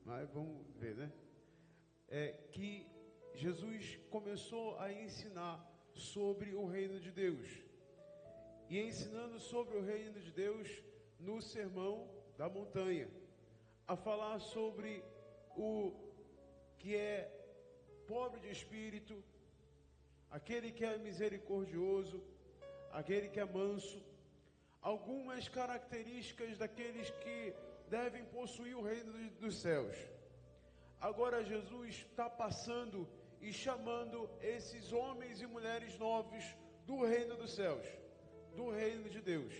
mas vamos ver, né? Que Jesus começou a ensinar sobre o reino de Deus. E ensinando sobre o reino de Deus no Sermão da Montanha, a falar sobre o que é pobre de espírito, aquele que é misericordioso, aquele que é manso, algumas características daqueles que devem possuir o reino dos céus. Agora Jesus está passando e chamando esses homens e mulheres novos do reino dos céus, do reino de Deus.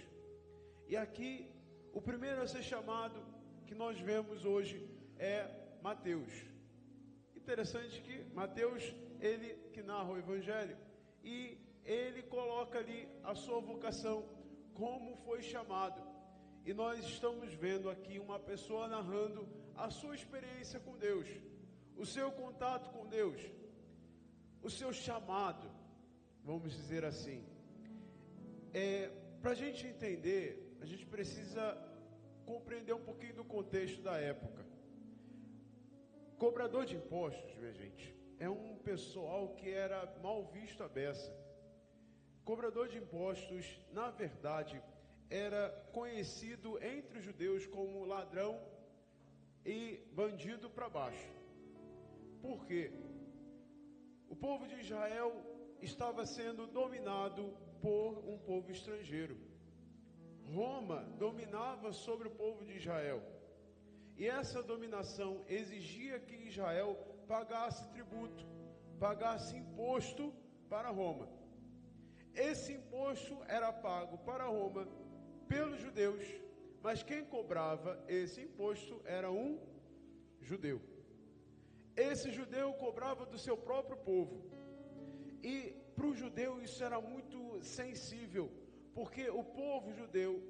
E aqui, o primeiro a ser chamado, que nós vemos hoje, é Mateus. Interessante que Mateus, ele que narra o Evangelho, e ele coloca ali a sua vocação, como foi chamado. E nós estamos vendo aqui uma pessoa narrando a sua experiência com Deus, o seu contato com Deus, o seu chamado, vamos dizer assim. Para a gente entender, a gente precisa compreender um pouquinho do contexto da época. Cobrador de impostos, minha gente, é um pessoal que era mal visto à beça. Cobrador de impostos, na verdade, era conhecido entre os judeus como ladrão e bandido para baixo. Por quê? O povo de Israel estava sendo dominado por um povo estrangeiro. Roma dominava sobre o povo de Israel. E essa dominação exigia que Israel pagasse tributo, pagasse imposto para Roma. Esse imposto era pago para Roma pelos judeus, mas quem cobrava esse imposto era um judeu. Esse judeu cobrava do seu próprio povo. E para o judeu isso era muito sensível, porque o povo judeu,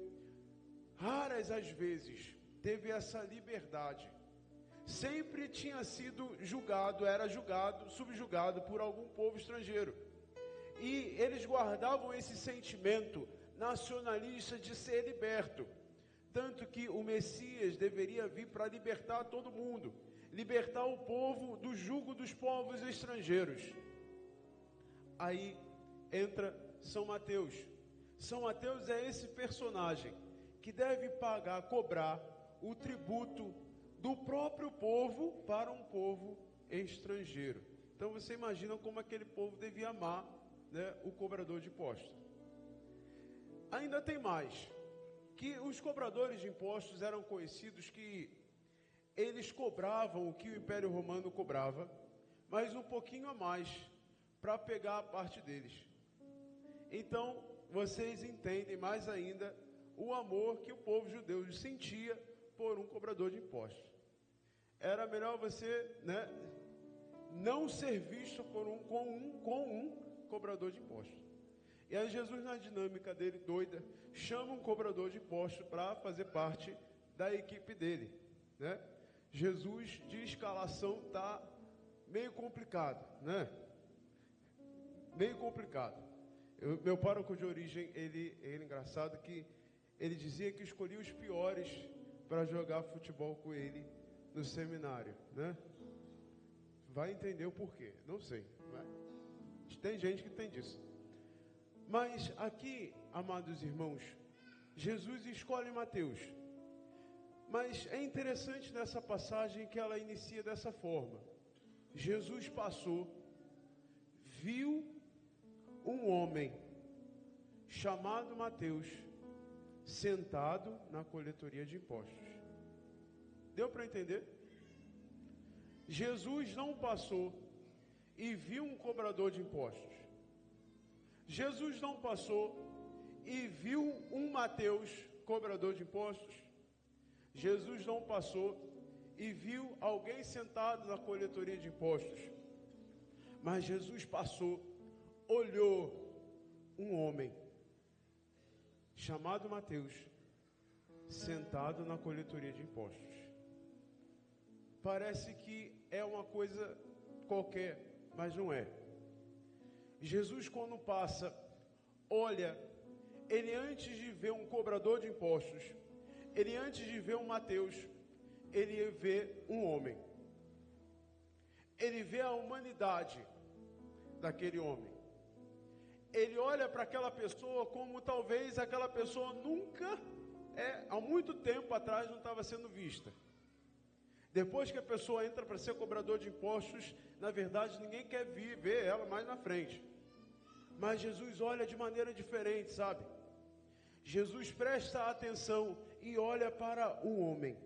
raras as vezes, teve essa liberdade. Sempre tinha sido julgado, era julgado, subjugado por algum povo estrangeiro. E eles guardavam esse sentimento nacionalista de ser liberto. Tanto que o Messias deveria vir para libertar todo mundo, libertar o povo do jugo dos povos estrangeiros. Aí entra São Mateus. São Mateus é esse personagem que deve cobrar o tributo do próprio povo para um povo estrangeiro. Então você imagina como aquele povo devia amar, né, o cobrador de impostos. Ainda tem mais, que os cobradores de impostos eram conhecidos que eles cobravam o que o Império Romano cobrava, mas um pouquinho a mais, para pegar a parte deles. Então, vocês entendem mais ainda o amor que o povo judeu sentia por um cobrador de impostos. Era melhor você, né, não ser visto com um cobrador de impostos. E aí Jesus, na dinâmica dele doida, chama um cobrador de impostos para fazer parte da equipe dele, né? Jesus de escalação está meio complicado, né? Meio complicado. Meu pároco de origem, ele é engraçado que ele dizia que escolhia os piores para jogar futebol com ele no seminário, né? Vai entender o porquê, não sei, né? Tem gente que tem disso. Mas aqui, amados irmãos, Jesus escolhe Mateus. Mas é interessante nessa passagem que ela inicia dessa forma. Jesus passou, viu um homem chamado Mateus sentado na coletoria de impostos. Deu para entender? Jesus não passou e viu um cobrador de impostos. Jesus não passou e viu um Mateus, cobrador de impostos. Jesus não passou e viu alguém sentado na coletoria de impostos. Mas Jesus passou, olhou um homem chamado Mateus, sentado na coletoria de impostos. Parece que é uma coisa qualquer, mas não é. Jesus, quando passa, olha, ele antes de ver um cobrador de impostos, ele antes de ver um Mateus, ele vê um homem. Ele vê a humanidade daquele homem. Ele olha para aquela pessoa como talvez aquela pessoa nunca, há muito tempo atrás, não estava sendo vista. Depois que a pessoa entra para ser cobrador de impostos, na verdade ninguém quer ver ela mais na frente. Mas Jesus olha de maneira diferente, sabe? Jesus presta atenção e olha para um homem.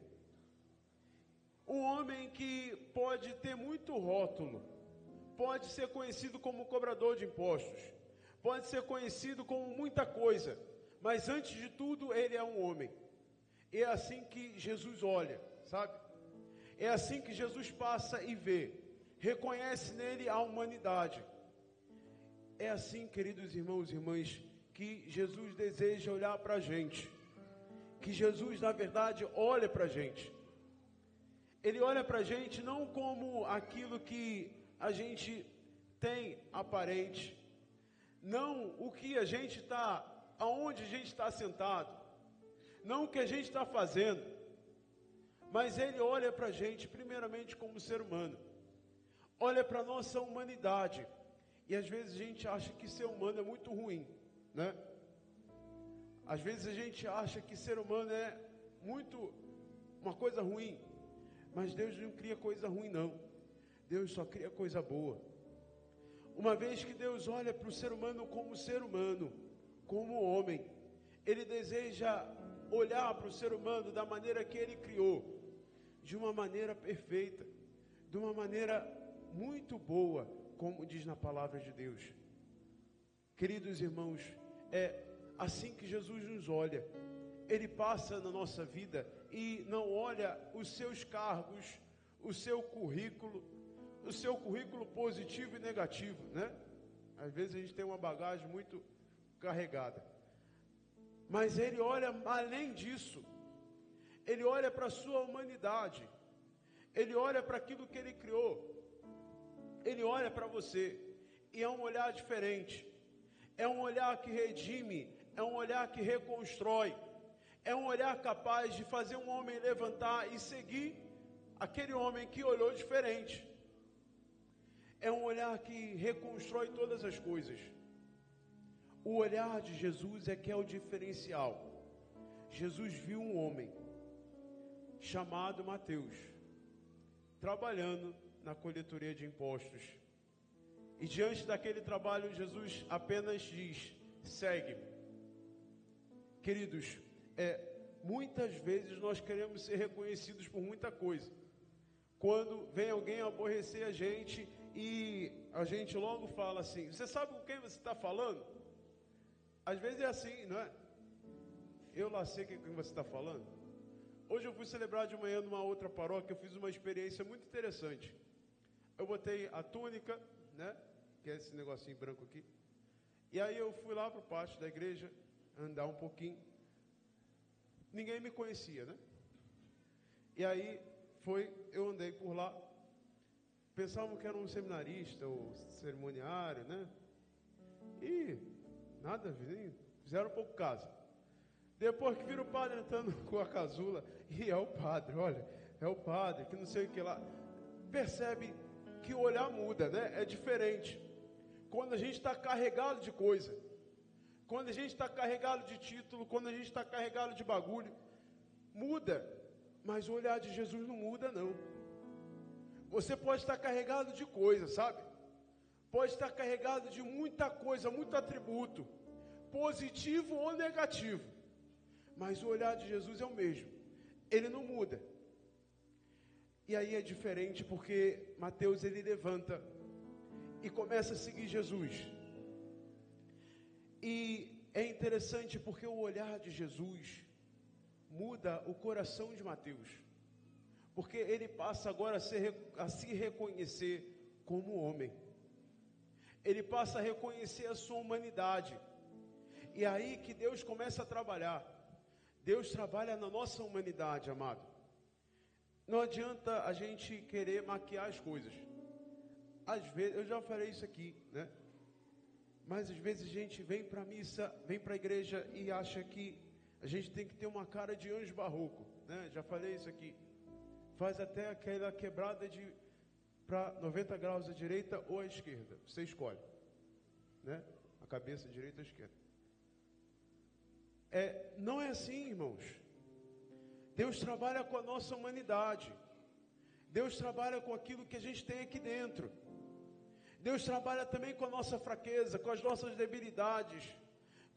Um homem que pode ter muito rótulo, pode ser conhecido como cobrador de impostos, pode ser conhecido como muita coisa, mas antes de tudo ele é um homem. E é assim que Jesus olha, sabe? É assim que Jesus passa e vê, reconhece nele a humanidade. É assim, queridos irmãos e irmãs, que Jesus deseja olhar para a gente, que Jesus, na verdade, olha para a gente. Ele olha para a gente não como aquilo que a gente tem aparente, não o que a gente está, aonde a gente está sentado, não o que a gente está fazendo, mas Ele olha para a gente primeiramente como ser humano, olha para a nossa humanidade, e às vezes a gente acha que ser humano é muito ruim, né? Às vezes a gente acha que ser humano é muito uma coisa ruim, mas Deus não cria coisa ruim não, Deus só cria coisa boa. Uma vez que Deus olha para o ser humano, como homem, Ele deseja olhar para o ser humano da maneira que Ele criou, de uma maneira perfeita, de uma maneira muito boa, como diz na palavra de Deus. Queridos irmãos, é assim que Jesus nos olha. Ele passa na nossa vida e não olha os seus cargos, o seu currículo positivo e negativo, né? Às vezes a gente tem uma bagagem muito carregada. Mas Ele olha além disso. Ele olha para a sua humanidade. Ele olha para aquilo que Ele criou. Ele olha para você. E é um olhar diferente. É um olhar que redime. É um olhar que reconstrói. É um olhar capaz de fazer um homem levantar e seguir aquele homem que olhou diferente. É um olhar que reconstrói todas as coisas. O olhar de Jesus é que é o diferencial. Jesus viu um homem chamado Mateus, trabalhando na coletoria de impostos. E diante daquele trabalho, Jesus apenas diz: segue-me. Queridos, muitas vezes nós queremos ser reconhecidos por muita coisa. Quando vem alguém aborrecer a gente e a gente logo fala assim: você sabe com quem você está falando? Às vezes é assim, não é? Eu lá sei com quem você está falando. Hoje eu fui celebrar de manhã numa outra paróquia, eu fiz uma experiência muito interessante. Eu botei a túnica, né? Que é esse negocinho branco aqui. E aí eu fui lá para o pátio da igreja, andar um pouquinho. Ninguém me conhecia, né? E aí eu andei por lá. Pensavam que era um seminarista ou cerimoniário, né? E nada, fizeram um pouco caso. Depois que vira o padre entrando com a casula, e é o padre, olha, é o padre, que não sei o que lá. Percebe que o olhar muda, né? É diferente. Quando a gente está carregado de coisa, quando a gente está carregado de título, quando a gente está carregado de bagulho, muda. Mas o olhar de Jesus não muda, não. Você pode estar carregado de coisa, sabe? Pode estar carregado de muita coisa, muito atributo, positivo ou negativo. Mas o olhar de Jesus é o mesmo. Ele não muda. E aí é diferente porque Mateus, ele levanta e começa a seguir Jesus. E é interessante porque o olhar de Jesus muda o coração de Mateus. Porque ele passa agora a se reconhecer como homem. Ele passa a reconhecer a sua humanidade. E é aí que Deus começa a trabalhar. Deus trabalha na nossa humanidade, amado. Não adianta a gente querer maquiar as coisas. Às vezes, eu já falei isso aqui, né? Mas às vezes a gente vem para a missa, vem para a igreja e acha que a gente tem que ter uma cara de anjo barroco, né? Já falei isso aqui. faz até aquela quebrada para 90 graus à direita ou à esquerda. Você escolhe, né? A cabeça direita ou esquerda. Não é assim, irmãos. Deus trabalha com a nossa humanidade. Deus trabalha com aquilo que a gente tem aqui dentro. Deus trabalha também com a nossa fraqueza, com as nossas debilidades,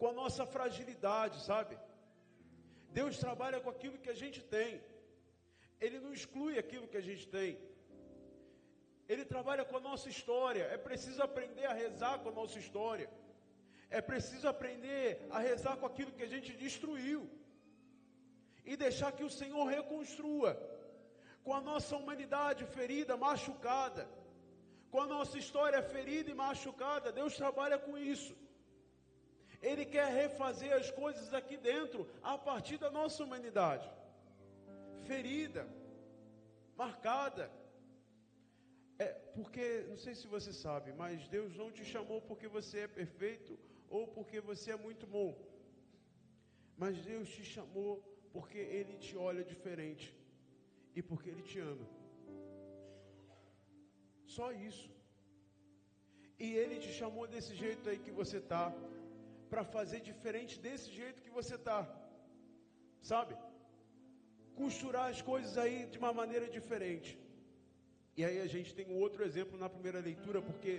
com a nossa fragilidade, sabe? Deus trabalha com aquilo que a gente tem. Ele não exclui aquilo que a gente tem. Ele trabalha com a nossa história. É preciso aprender a rezar com a nossa história. É preciso aprender a rezar com aquilo que a gente destruiu. E deixar que o Senhor reconstrua. Com a nossa humanidade ferida, machucada. Com a nossa história ferida e machucada. Deus trabalha com isso. Ele quer refazer as coisas aqui dentro, a partir da nossa humanidade. Ferida, marcada. Porque, não sei se você sabe, mas Deus não te chamou porque você é perfeito ou porque você é muito bom. Mas Deus te chamou porque Ele te olha diferente e porque Ele te ama. Só isso. E Ele te chamou desse jeito aí que você está, para fazer diferente desse jeito que você está, sabe? Costurar as coisas aí de uma maneira diferente. E aí a gente tem um outro exemplo na primeira leitura, porque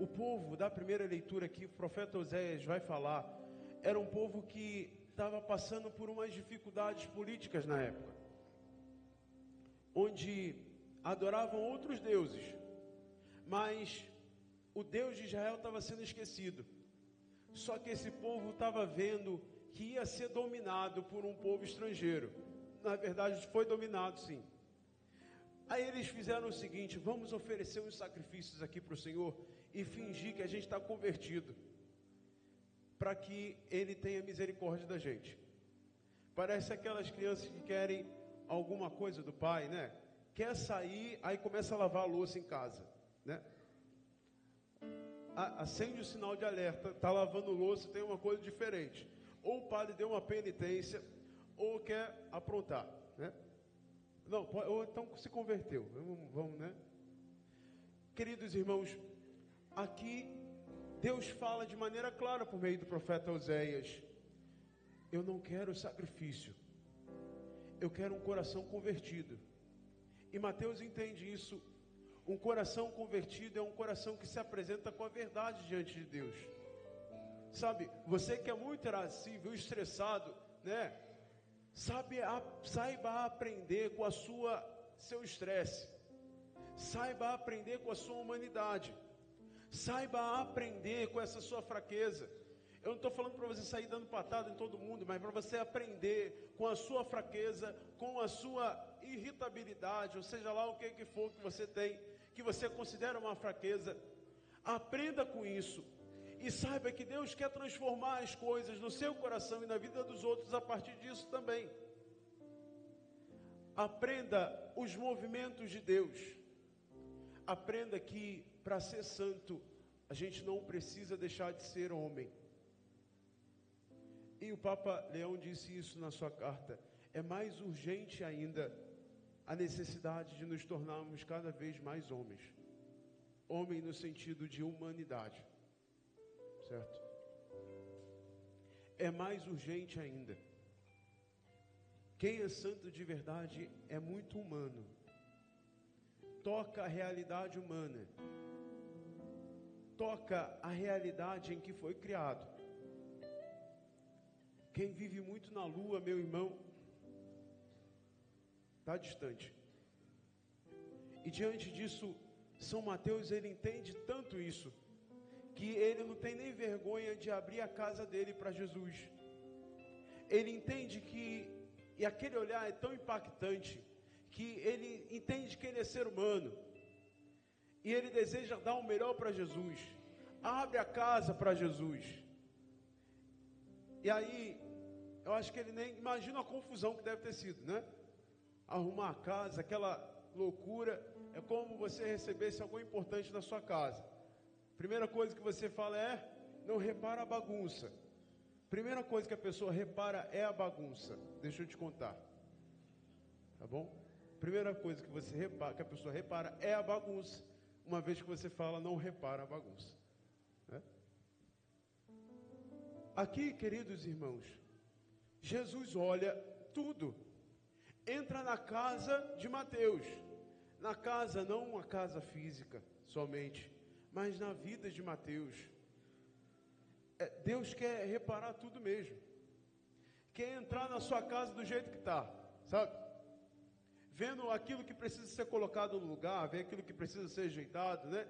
o povo da primeira leitura que o profeta Oséias vai falar, era um povo que estava passando por umas dificuldades políticas na época, onde adoravam outros deuses, mas o Deus de Israel estava sendo esquecido. Só que esse povo estava vendo que ia ser dominado por um povo estrangeiro. Na verdade, foi dominado, sim. Aí eles fizeram o seguinte: vamos oferecer uns sacrifícios aqui para o Senhor e fingir que a gente está convertido, para que Ele tenha misericórdia da gente. Parece aquelas crianças que querem alguma coisa do pai, né? Quer sair, aí começa a lavar a louça em casa, né? Acende o sinal de alerta, está lavando louça, tem uma coisa diferente. Ou o padre deu uma penitência, ou quer aprontar, né? Não, ou então se converteu. Vamos, né? Queridos irmãos, aqui Deus fala de maneira clara por meio do profeta Oséias: eu não quero sacrifício, eu quero um coração convertido. E Mateus entende isso. Um coração convertido é um coração que se apresenta com a verdade diante de Deus. Sabe, você que é muito irascível, estressado, né? Saiba aprender com seu estresse. Saiba aprender com a sua humanidade. Saiba aprender com essa sua fraqueza. Eu não estou falando para você sair dando patada em todo mundo, mas para você aprender com a sua fraqueza, com a sua irritabilidade, ou seja lá o que for que você tem, que você considera uma fraqueza. Aprenda com isso. E saiba que Deus quer transformar as coisas no seu coração e na vida dos outros a partir disso também. Aprenda os movimentos de Deus. Aprenda que para ser santo, a gente não precisa deixar de ser homem. E o Papa Leão disse isso na sua carta: é mais urgente ainda a necessidade de nos tornarmos cada vez mais homens. Homem no sentido de humanidade. Certo? É mais urgente ainda. Quem é santo de verdade é muito humano. Toca a realidade humana. Toca a realidade em que foi criado. Quem vive muito na lua, meu irmão, está distante. E diante disso, São Mateus, ele entende tanto isso, que ele não tem nem vergonha de abrir a casa dele para Jesus. Ele entende e aquele olhar é tão impactante, que ele entende que ele é ser humano, e ele deseja dar o melhor para Jesus. Abre a casa para Jesus. E aí, eu acho que ele nem imagina a confusão que deve ter sido, né? Arrumar a casa, aquela loucura, é como você recebesse algo importante na sua casa. Primeira coisa que você fala não repara a bagunça. Primeira coisa que a pessoa repara é a bagunça. Deixa eu te contar. Tá bom? A primeira coisa que você repara, que a pessoa repara, é a bagunça. Uma vez que você fala, não repara a bagunça. Né? Aqui, queridos irmãos, Jesus olha tudo. Entra na casa de Mateus. Na casa, não uma casa física somente, mas na vida de Mateus. Deus quer reparar tudo mesmo. Quer entrar na sua casa do jeito que está, sabe? Vendo aquilo que precisa ser colocado no lugar, vendo aquilo que precisa ser ajeitado, né?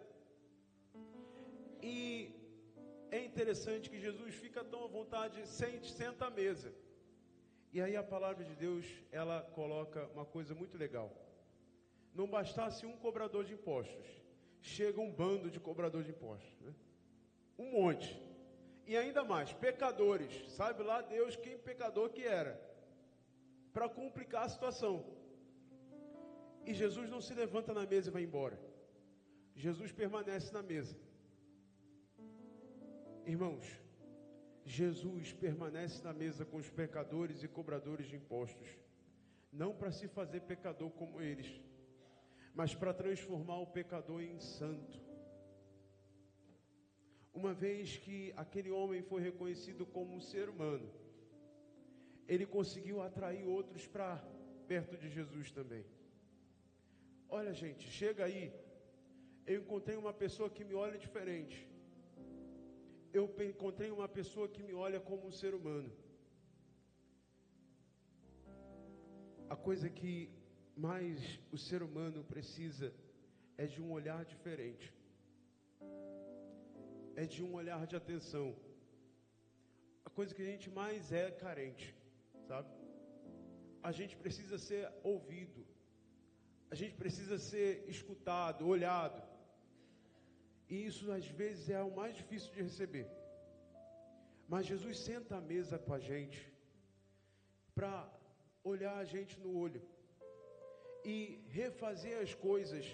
E é interessante que Jesus fica tão à vontade, senta à mesa. E aí a palavra de Deus, ela coloca uma coisa muito legal. Não bastasse um cobrador de impostos, chega um bando de cobrador de impostos, né? Um monte. E ainda mais, pecadores. Sabe lá Deus quem pecador que era, para complicar a situação. E Jesus não se levanta na mesa e vai embora. Jesus permanece na mesa. Irmãos, Jesus permanece na mesa com os pecadores e cobradores de impostos, não para se fazer pecador como eles, mas para transformar o pecador em santo. Uma vez que aquele homem foi reconhecido como um ser humano, ele conseguiu atrair outros para perto de Jesus também. Olha, gente, chega aí, eu encontrei uma pessoa que me olha diferente. Eu encontrei uma pessoa que me olha como um ser humano. A coisa que mais o ser humano precisa é de um olhar diferente. É de um olhar de atenção. A coisa que a gente mais é carente, sabe? A gente precisa ser ouvido. A gente precisa ser escutado, olhado. E isso às vezes é o mais difícil de receber. Mas Jesus senta à mesa com a gente para olhar a gente no olho e refazer as coisas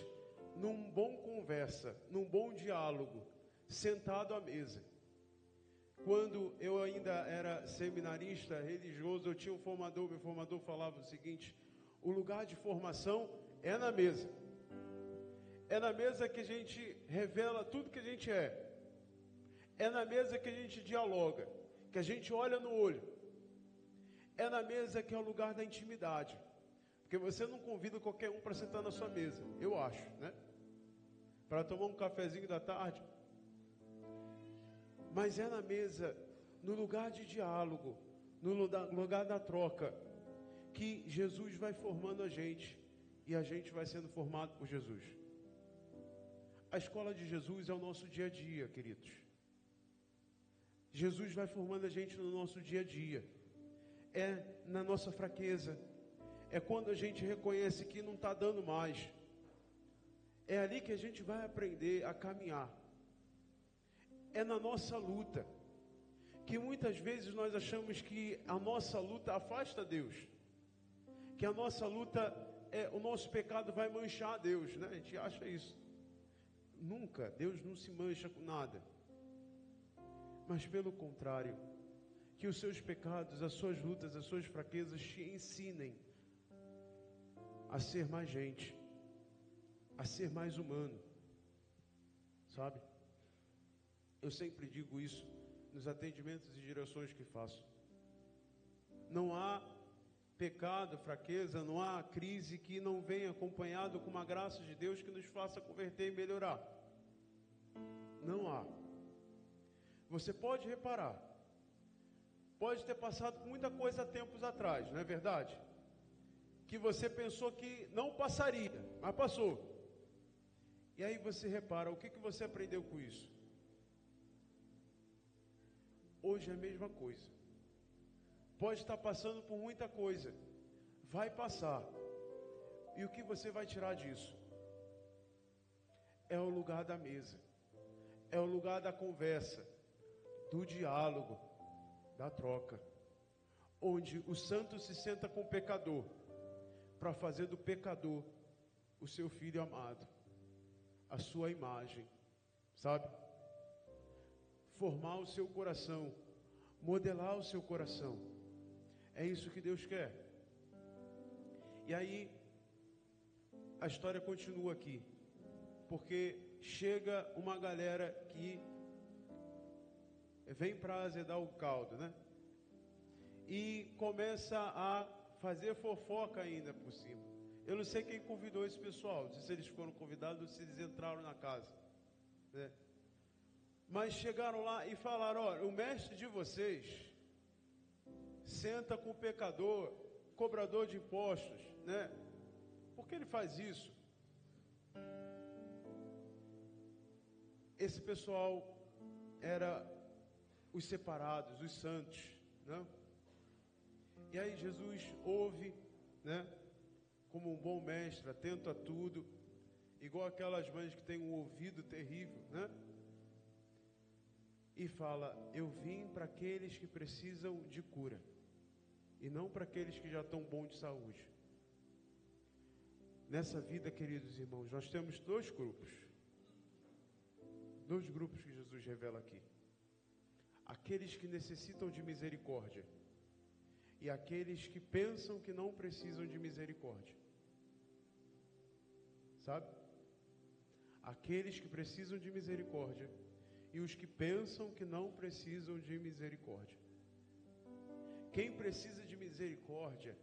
num bom conversa, num bom diálogo, sentado à mesa. Quando eu ainda era seminarista religioso, eu tinha um formador, meu formador falava o seguinte: o lugar de formação é na mesa. É na mesa que a gente revela tudo que a gente é. É na mesa que a gente dialoga, que a gente olha no olho. É na mesa que é o lugar da intimidade. Porque você não convida qualquer um para sentar na sua mesa, eu acho, né? Para tomar um cafezinho da tarde. Mas é na mesa, no lugar de diálogo, no lugar da troca, que Jesus vai formando a gente e a gente vai sendo formado por Jesus. A escola de Jesus é o nosso dia a dia, queridos. Jesus vai formando a gente no nosso dia a dia. É na nossa fraqueza. É quando a gente reconhece que não está dando mais. É ali que a gente vai aprender a caminhar. É na nossa luta. Que muitas vezes nós achamos que a nossa luta afasta Deus. Que a nossa luta, o nosso pecado vai manchar Deus, né? A gente acha isso. Nunca, Deus não se mancha com nada. Mas pelo contrário, que os seus pecados, as suas lutas, as suas fraquezas te ensinem a ser mais gente, a ser mais humano, sabe? Eu sempre digo isso nos atendimentos e direções que faço. Não há pecado, fraqueza, não há crise que não venha acompanhado com uma graça de Deus que nos faça converter e melhorar. Não há. Você pode reparar, pode ter passado por muita coisa há tempos atrás, não é verdade? Que você pensou que não passaria, mas passou. E aí você repara, o que você aprendeu com isso? Hoje é a mesma coisa. Pode estar passando por muita coisa, vai passar. E o que você vai tirar disso? É o lugar da mesa, é o lugar da conversa, do diálogo, da troca, onde o santo se senta com o pecador, para fazer do pecador o seu filho amado, a sua imagem, sabe? Formar o seu coração, modelar o seu coração. É isso que Deus quer. E aí, a história continua aqui, porque chega uma galera que vem para azedar o caldo, né? E começa a fazer fofoca ainda por cima. Eu não sei quem convidou esse pessoal, não sei se eles foram convidados ou se eles entraram na casa, né? Mas chegaram lá e falaram: olha, o mestre de vocês senta com o pecador, cobrador de impostos, né? Por que ele faz isso? Esse pessoal era os separados, os santos, né? E aí Jesus ouve, né? Como um bom mestre, atento a tudo, igual aquelas mães que têm um ouvido terrível, né? E fala: eu vim para aqueles que precisam de cura, e não para aqueles que já estão bons de saúde. Nessa vida, queridos irmãos, nós temos dois grupos que Jesus revela aqui: aqueles que necessitam de misericórdia e aqueles que pensam que não precisam de misericórdia. Sabe? Aqueles que precisam de misericórdia e os que pensam que não precisam de misericórdia. Quem precisa de misericórdia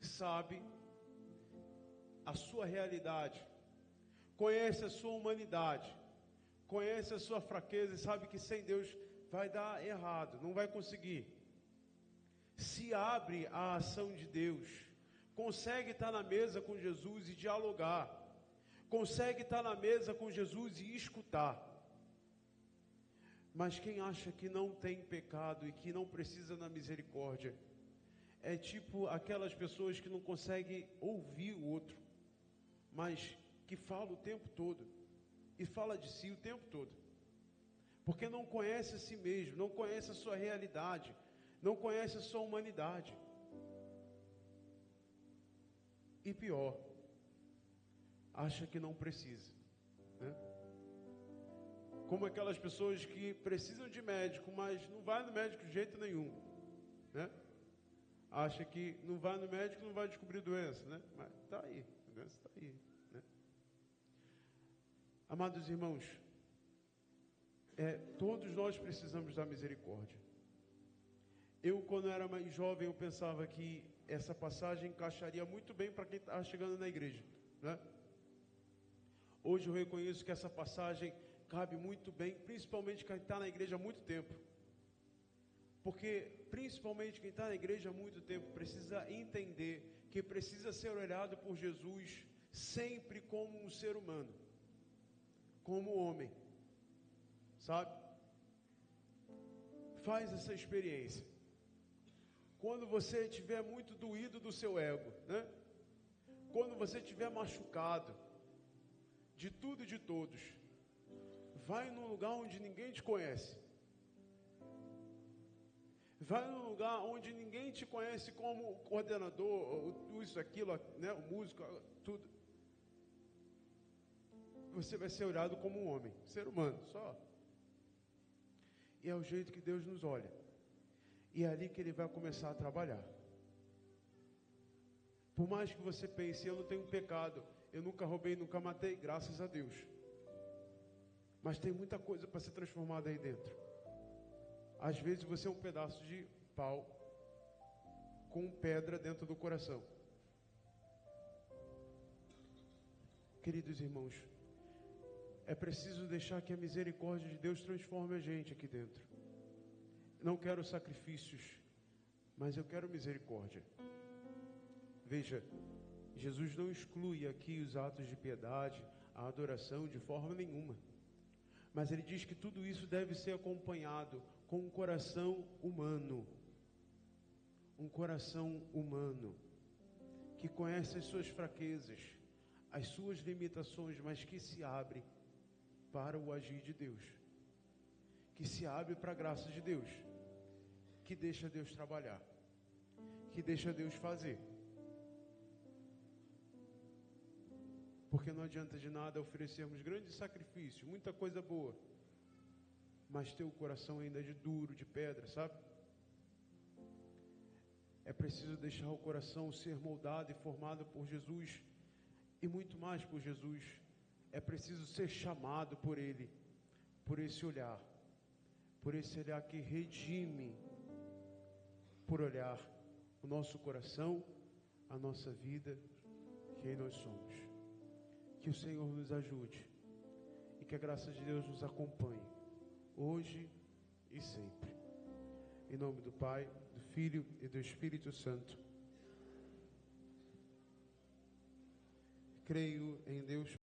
sabe a sua realidade, conhece a sua humanidade, conhece a sua fraqueza e sabe que sem Deus vai dar errado, não vai conseguir. Se abre à ação de Deus, consegue estar na mesa com Jesus e dialogar, consegue estar na mesa com Jesus e escutar. Mas quem acha que não tem pecado e que não precisa da misericórdia, é tipo aquelas pessoas que não conseguem ouvir o outro, mas que fala o tempo todo, e fala de si o tempo todo, porque não conhece a si mesmo, não conhece a sua realidade, não conhece a sua humanidade. E pior, acha que não precisa, né? Como aquelas pessoas que precisam de médico, mas não vai no médico de jeito nenhum, né? Acha que não vai no médico, não vai descobrir doença, né? Mas está aí, a doença está aí, né? Amados irmãos, todos nós precisamos da misericórdia. Eu, quando era mais jovem, eu pensava que essa passagem encaixaria muito bem para quem estava chegando na igreja, né? Hoje eu reconheço que essa passagem cabe muito bem, principalmente quem está na igreja há muito tempo. Porque, principalmente quem está na igreja há muito tempo, precisa entender que precisa ser olhado por Jesus sempre como um ser humano, como homem, sabe? Faz essa experiência. Quando você estiver muito doído do seu ego, né? Quando você estiver machucado de tudo e de todos, vai num lugar onde ninguém te conhece. Vai num lugar onde ninguém te conhece como coordenador, isso, aquilo, né? O músico, tudo. Você vai ser olhado como um homem, ser humano, só. E é o jeito que Deus nos olha. E é ali que Ele vai começar a trabalhar. Por mais que você pense: eu não tenho pecado, eu nunca roubei, nunca matei, graças a Deus. Mas tem muita coisa para ser transformada aí dentro. Às vezes você é um pedaço de pau com pedra dentro do coração. Queridos irmãos, é preciso deixar que a misericórdia de Deus transforme a gente aqui dentro. Não quero sacrifícios, mas eu quero misericórdia. Veja, Jesus não exclui aqui os atos de piedade, a adoração de forma nenhuma. Mas Ele diz que tudo isso deve ser acompanhado com um coração humano. Um coração humano, que conhece as suas fraquezas, as suas limitações, mas que se abre para o agir de Deus. Que se abre para a graça de Deus. Que deixa Deus trabalhar. Que deixa Deus fazer. Porque não adianta de nada oferecermos grandes sacrifícios, muita coisa boa, mas ter o coração ainda de duro, de pedra, sabe? É preciso deixar o coração ser moldado e formado por Jesus e muito mais por Jesus. É preciso ser chamado por Ele, por esse olhar que redime, por olhar o nosso coração, a nossa vida, quem nós somos. Que o Senhor nos ajude e que a graça de Deus nos acompanhe, hoje e sempre. Em nome do Pai, do Filho e do Espírito Santo. Creio em Deus